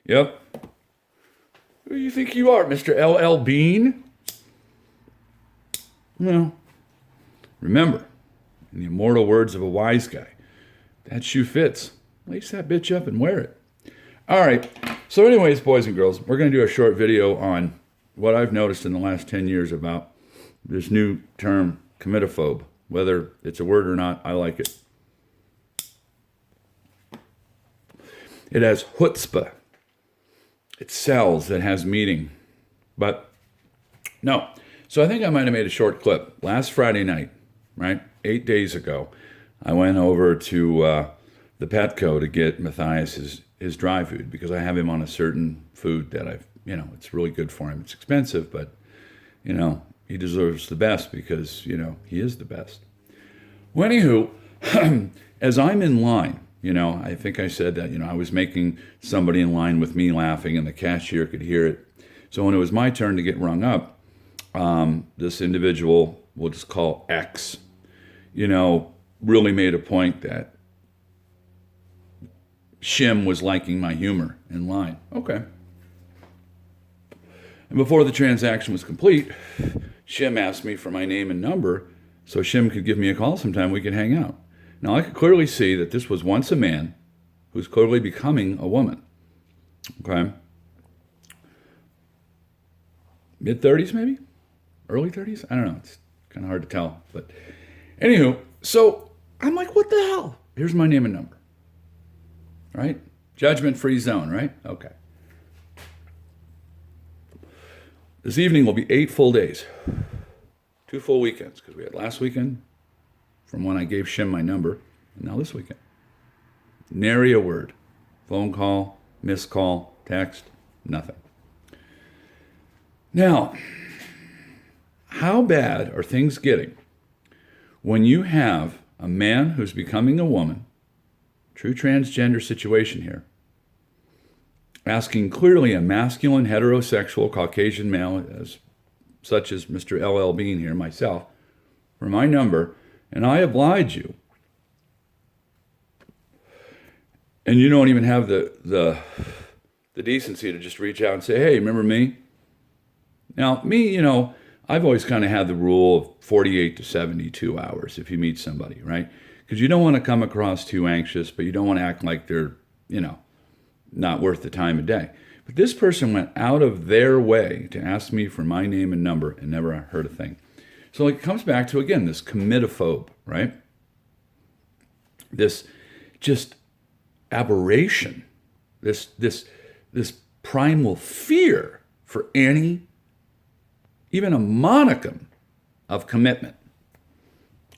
Yep. Who do you think you are, Mr. L.L. Bean? Well, remember, in the immortal words of a wise guy, that shoe fits. Lace that bitch up and wear it. All right. So anyways, boys and girls, we're going to do a short video on what I've noticed in the last 10 years about this new term, comitophobe. Whether it's a word or not, I like it. It has chutzpah. It sells. It has meaning. But no. So I think I might have made a short clip. Last Friday night, right, 8 days ago, I went over to the Petco to get Matthias his dry food because I have him on a certain food that it's really good for him. It's expensive, but, he deserves the best because, he is the best. Well, anywho, as I'm in line, I think I said that, I was making somebody in line with me laughing and the cashier could hear it. So when it was my turn to get rung up, this individual, we'll just call X, really made a point that Shim was liking my humor in line. Okay. And before the transaction was complete, Shim asked me for my name and number so Shim could give me a call sometime we could hang out. Now, I could clearly see that this was once a man who's clearly becoming a woman. Okay? Mid-30s, maybe? Early 30s? I don't know. It's kind of hard to tell. But anywho, so I'm like, what the hell? Here's my name and number. Right? Judgment-free zone, right? Okay. This evening will be 8 full days. 2 full weekends, because we had last weekend from when I gave Shim my number, and now this weekend. Nary a word. Phone call, missed call, text, nothing. Now, how bad are things getting when you have a man who's becoming a woman, true transgender situation here, asking clearly a masculine, heterosexual, Caucasian male, such as Mr. L.L. Bean here, myself, for my number, and I oblige you. And you don't even have the decency to just reach out and say, hey, remember me? Now, me, I've always kind of had the rule of 48 to 72 hours if you meet somebody, right? Because you don't want to come across too anxious, but you don't want to act like they're, not worth the time of day. But this person went out of their way to ask me for my name and number and never heard a thing. So it comes back to, again, this comitophobe, right? This just aberration, this primal fear for any, even a monicum of commitment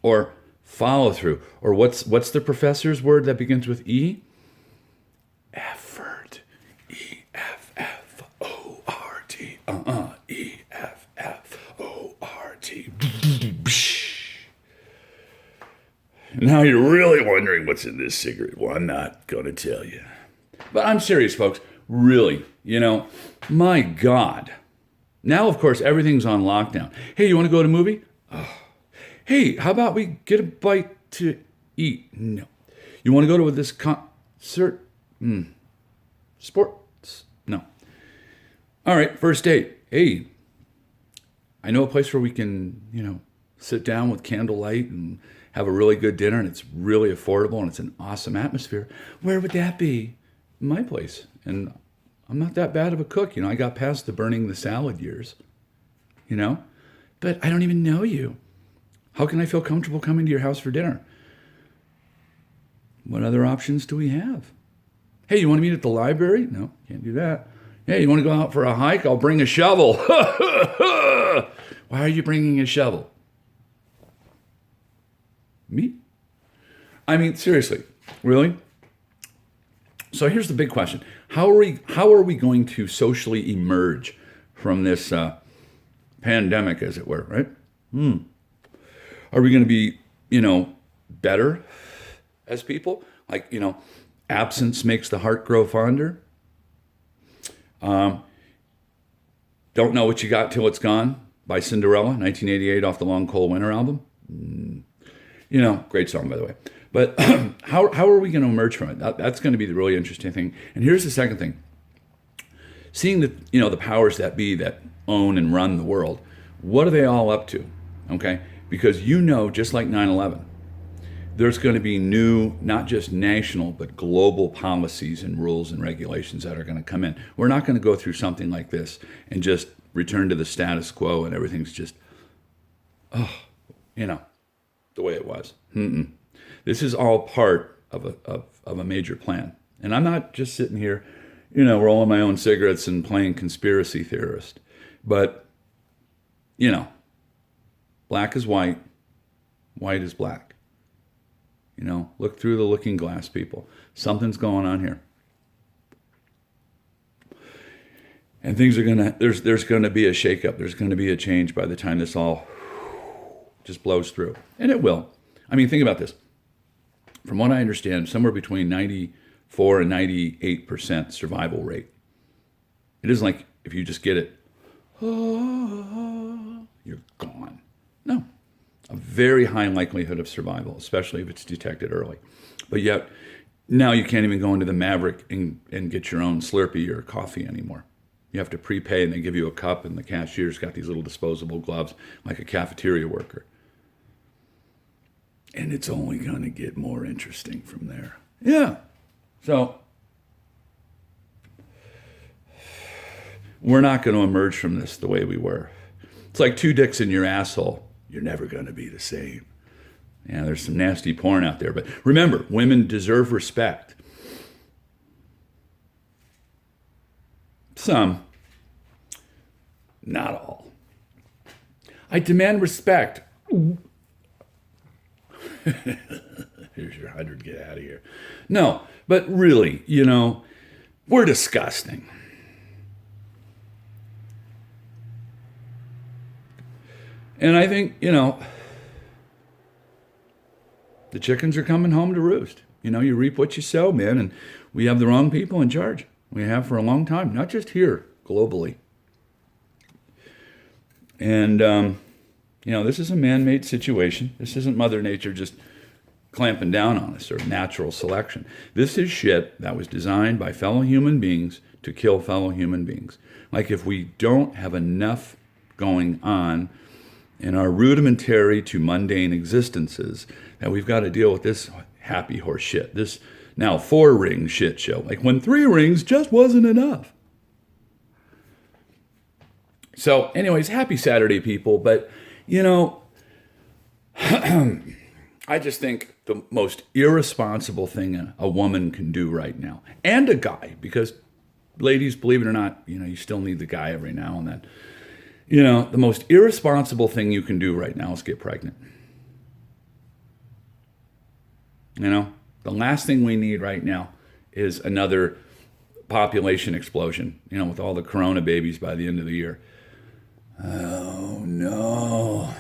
or follow through. Or what's the professor's word that begins with E? Effort. E-F-F-O-R-T. E-F-F-O-R-T. Now you're really wondering what's in this cigarette. Well, I'm not going to tell you. But I'm serious, folks. Really, my God. Now, of course, everything's on lockdown. Hey, you want to go to a movie? Oh. Hey, how about we get a bite to eat? No. You want to go to this concert? Sports? No. All right, first date. Hey, I know a place where we can, sit down with candlelight and have a really good dinner, and it's really affordable, and it's an awesome atmosphere. Where would that be? My place. And I'm not that bad of a cook. I got past the burning the salad years, but I don't even know you. How can I feel comfortable coming to your house for dinner? What other options do we have? Hey, you want to meet at the library? No, can't do that. Hey, you want to go out for a hike? I'll bring a shovel. Why are you bringing a shovel? Me? I mean, seriously, really? So here's the big question. How are we going to socially emerge from this pandemic, as it were, right? Are we going to be, better as people? Like, absence makes the heart grow fonder. Don't Know What You Got Till It's Gone by Cinderella, 1988, off the Long Cold Winter album. Great song, by the way. But how are we going to emerge from it? That's going to be the really interesting thing. And here's the second thing. seeing the powers that be that own and run the world, what are they all up to? Okay? Because just like 9/11, there's going to be new, not just national, but global policies and rules and regulations that are going to come in. We're not going to go through something like this and just return to the status quo and everything's just, the way it was. This is all part of a major plan. And I'm not just sitting here, rolling my own cigarettes and playing conspiracy theorist. But, black is white, white is black. Look through the looking glass, people. Something's going on here. And things are there's gonna be a shakeup. There's gonna be a change by the time this all just blows through. And it will. I mean, think about this. From what I understand, somewhere between 94 and 98% survival rate. It isn't like if you just get it, you're gone. No. A very high likelihood of survival, especially if it's detected early. But yet, now you can't even go into the Maverick and get your own Slurpee or coffee anymore. You have to prepay, and they give you a cup, and the cashier's got these little disposable gloves like a cafeteria worker. And it's only going to get more interesting from there. Yeah. So, we're not going to emerge from this the way we were. It's like two dicks in your asshole. You're never going to be the same. Yeah, there's some nasty porn out there. But remember, women deserve respect. Some. Not all. I demand respect. Here's your 100, get out of here. No, but really, we're disgusting. And I think, the chickens are coming home to roost. You reap what you sow, man, and we have the wrong people in charge. We have for a long time, not just here, globally. And, this is a man-made situation. This isn't Mother Nature just clamping down on us or natural selection. This is shit that was designed by fellow human beings to kill fellow human beings. Like if we don't have enough going on in our rudimentary to mundane existences, that we've got to deal with this happy horse shit, this now 4-ring shit show, like when 3 rings just wasn't enough. So anyways, happy Saturday, people. But, I just think the most irresponsible thing a woman can do right now, and a guy, because ladies, believe it or not, you still need the guy every now and then. The most irresponsible thing you can do right now is get pregnant. The last thing we need right now is another population explosion, with all the corona babies by the end of the year. Oh, no.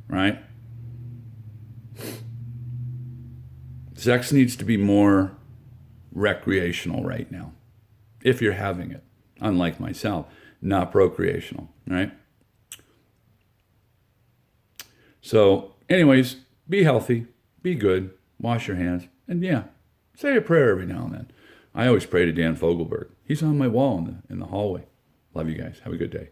Right? Sex needs to be more recreational right now, if you're having it, unlike myself. Not procreational, right? So, anyways, be healthy, be good, wash your hands, and say a prayer every now and then. I always pray to Dan Fogelberg. He's on my wall in the hallway. Love you guys. Have a good day.